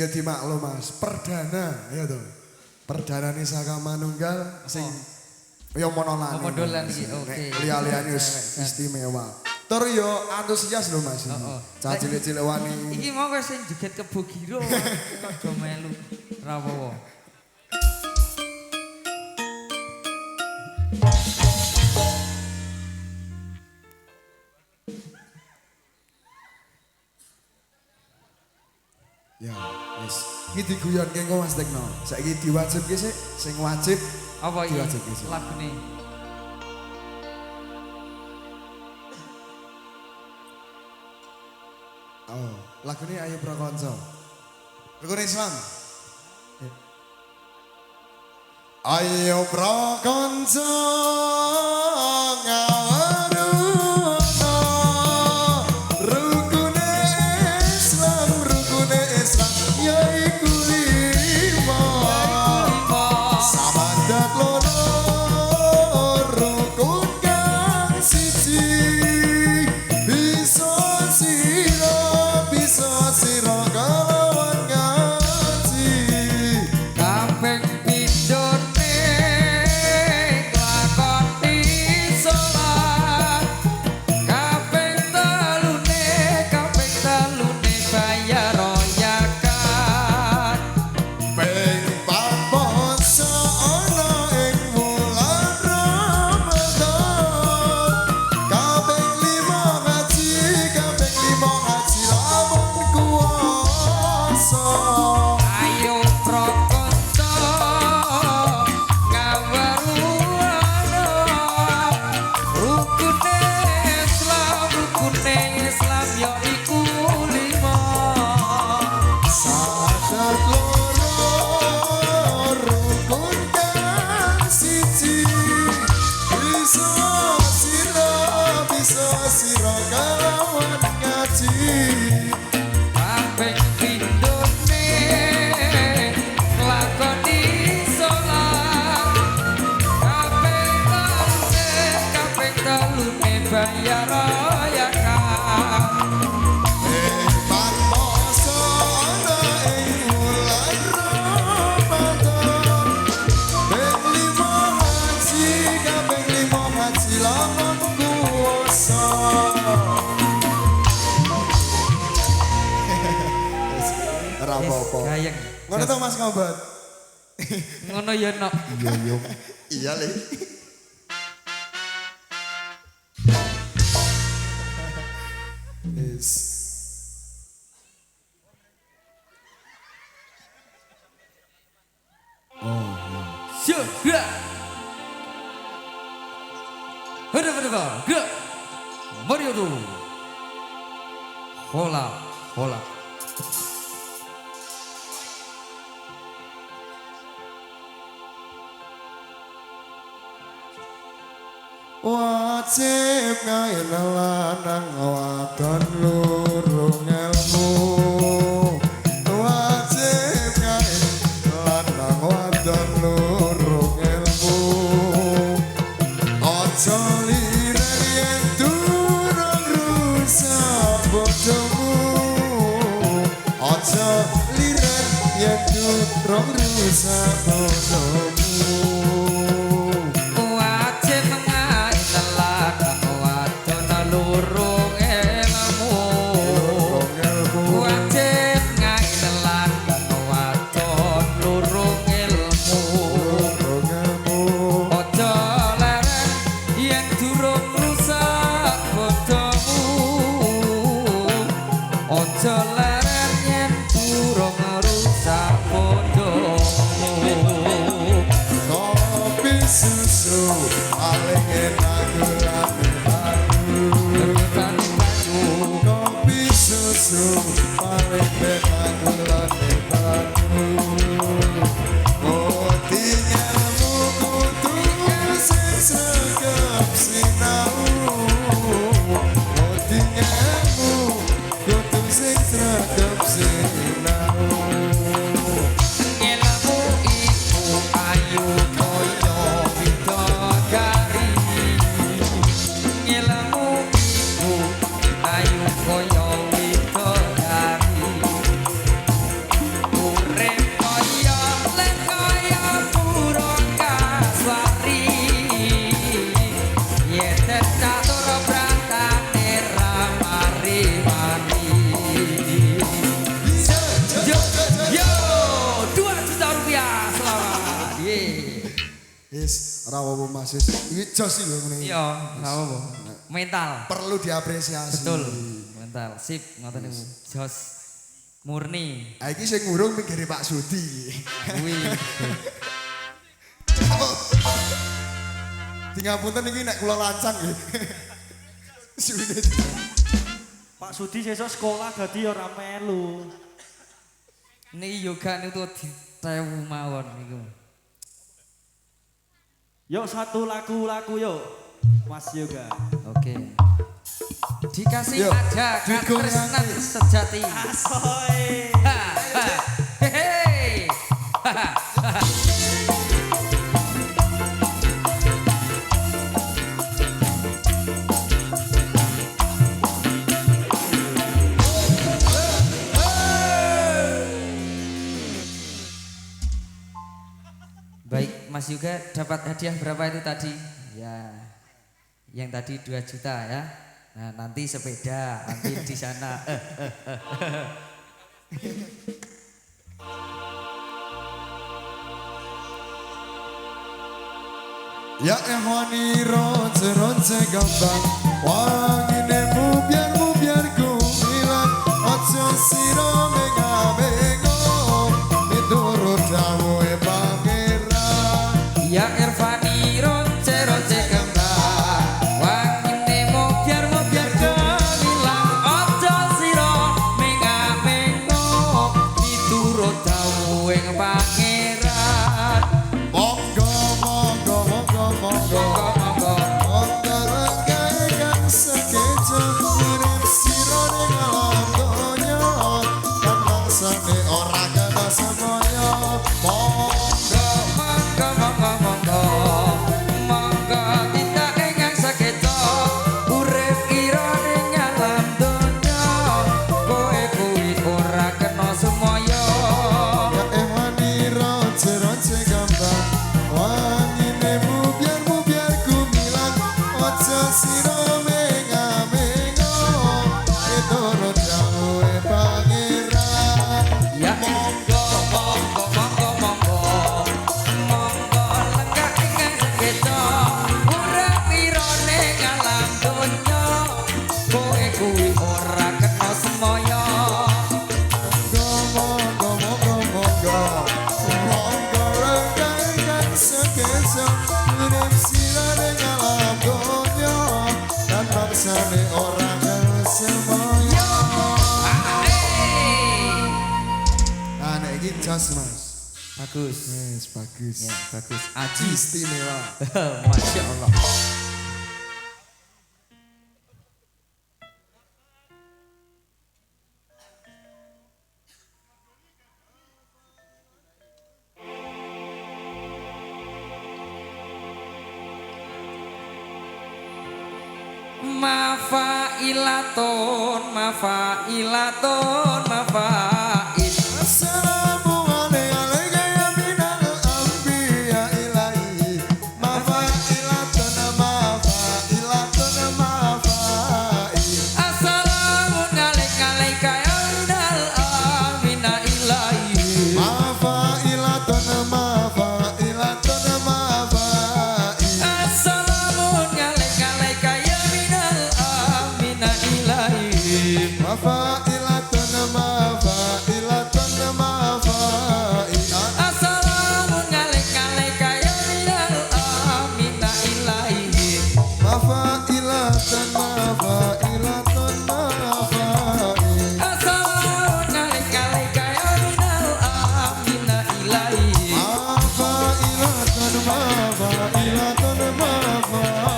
Iya dimaklum Mas, perdana ya toh. Perdana nih saka manunggal sing yo monolan. Monolan iki oke. Liya-liyane istimewa. Tur yo antusias lho Mas. Cah cilik-cilik wani. Iki mau sing joget kebo giro padha melu rawowo. Ya, wis. Iki diguyonke kok Mas Tekno. Saiki diwajibke sik sing wajib apa iki diwajibke sik. lagune? Oh, lagune Ayo Prakonco. Rukun Islam. Ayo Prakonco bayar raya kan apa-apa. Gayeng. Ngono to Mas Ngobat. Ngono ya nok. Iya yo. Iya le. Is Syukur. Hada. Gerak. Mario tuh. Hola. wajib ngayen lanang wadon lurung ilmu wajib ngayen lanang wadon lurung ilmu aja liren yen durung rusak bodohmu aja liren yen durung rusak bodohmu susu paling enak gulane banyu kopi susu paling enak gulane banyu kotinyemu kudu sing sregep sinau kotinyemu kudu sing sregep sinau Rawowo Mas iki jos iki lho ngene. Iya, rawowo. Mental. Perlu diapresiasi. Betul. Mental. Sip, ngoten niku. Jos murni. Ha iki sing ngurung pinggire Pak Sudi. Kuwi. Tingapunten iki nek kula lancang nggih. Suwine. Pak Sudi sesuk sekolah dadi ora melu. Niki yoga niku ditewu mawon niku. Yuk satu lagu yuk Mas Yoga. Oke. Dikasih Yuk, ada katresnan sejati. Asoy. Hehe. Baik, Mas Yoga dapat hadiah berapa itu tadi? Ya, yang tadi 2 juta ya. Nah, nanti sepeda, nanti di sana. Ya ehwani ronce gambang wanginemu biar ku hilang aja sira menga-mengo miturut dawuhe pangeran. Ya Irfani ronce gambang wanginemu biar ku hilang aja sira menga-mengo miturut dawuhe pangeran. Monggo kang sekejo urip sira ning alam donya kan mangsane ora kena semoyo Monggo tidak ingkang sakeca urip ira ning alam donya kowe kuwi ora kena semaya. ya ehwani ronce gambang wanginemu biar ku milang aja sira menga-mengo miturut dawuhe pangeran. Ya Monggo gas mas. Bagus. Yes, bagus. Ya, bagus. Aji. Istimewa. Masya Allah. Mafailatun, mafailatun, mafail. Assalamu alayka ya minal anbiya ilahi. Mafailatun mafailatun mafail. Assalamu alayka ya minal amina ilahi. Mafailatun mafailatun mafail. Assalamu alayka ya minal amina ilahi. Mafailatun mafailatun mafail. Assalamu alayka ya minal amina ilahi. Mafailatun mafailatun mafail. Assalamu alayka ya minal amina ilahi. Mafailatun mafailatun mafail.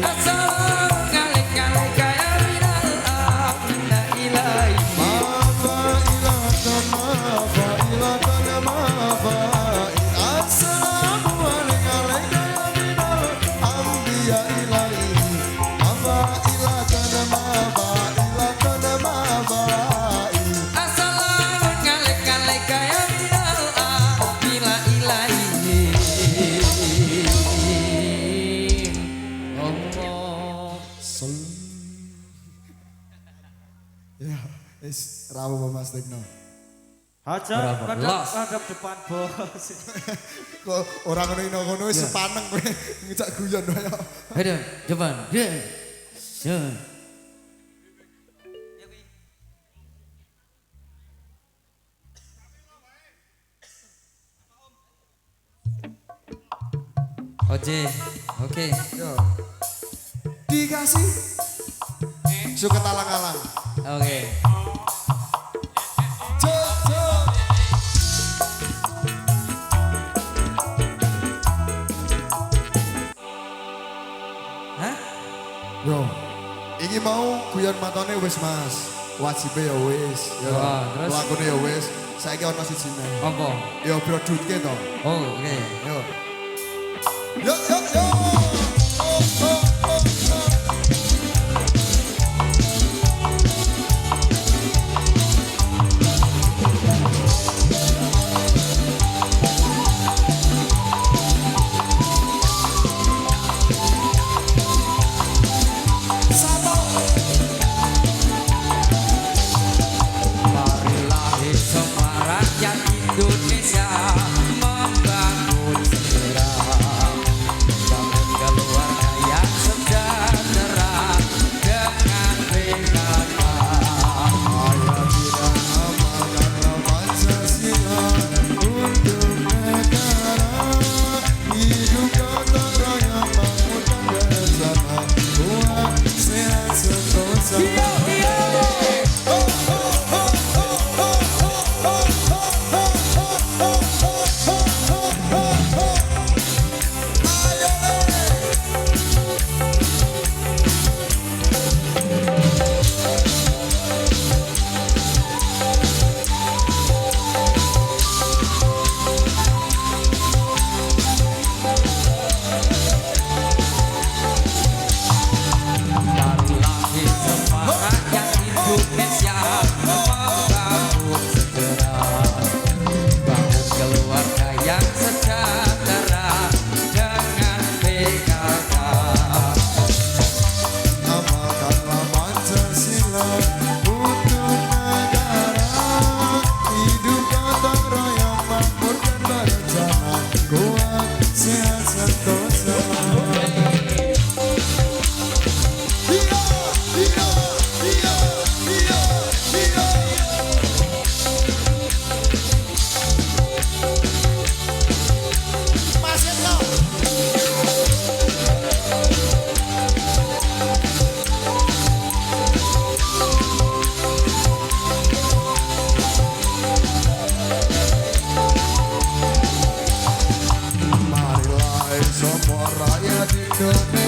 Assalamu alayka ya minal amina ilahi. Mafailatun mafailatun mafail. Assalamu alayka ya minal anbiya ilahi. Mafailatun mafailatun mafail. Assalamu alayka ya minal amina ilahi. Allah. Ya, wis rawuh Mas Tekno. Hajat Berapa belas? hadap depan bos. Kok ora ngono wis sepaneng kowe ngejak guyon wae. Ayo, depan. Ya. Ya. Oke. Yo. Dikasih suket alang-alang. Oke. Cuk, cuk. Hah? Yo. Iki mau guyon matane wis Mas. Wajibe ya wis. Yo. Wah, terus? Lakune ya wis. Saiki ana sijine. Apa? Yo produtke to. Oh, oke. Yo. Yo yo yo. Oh, oh, oh, oh. Marilah semua rakyat Indonesia membangun segera, membangun dong.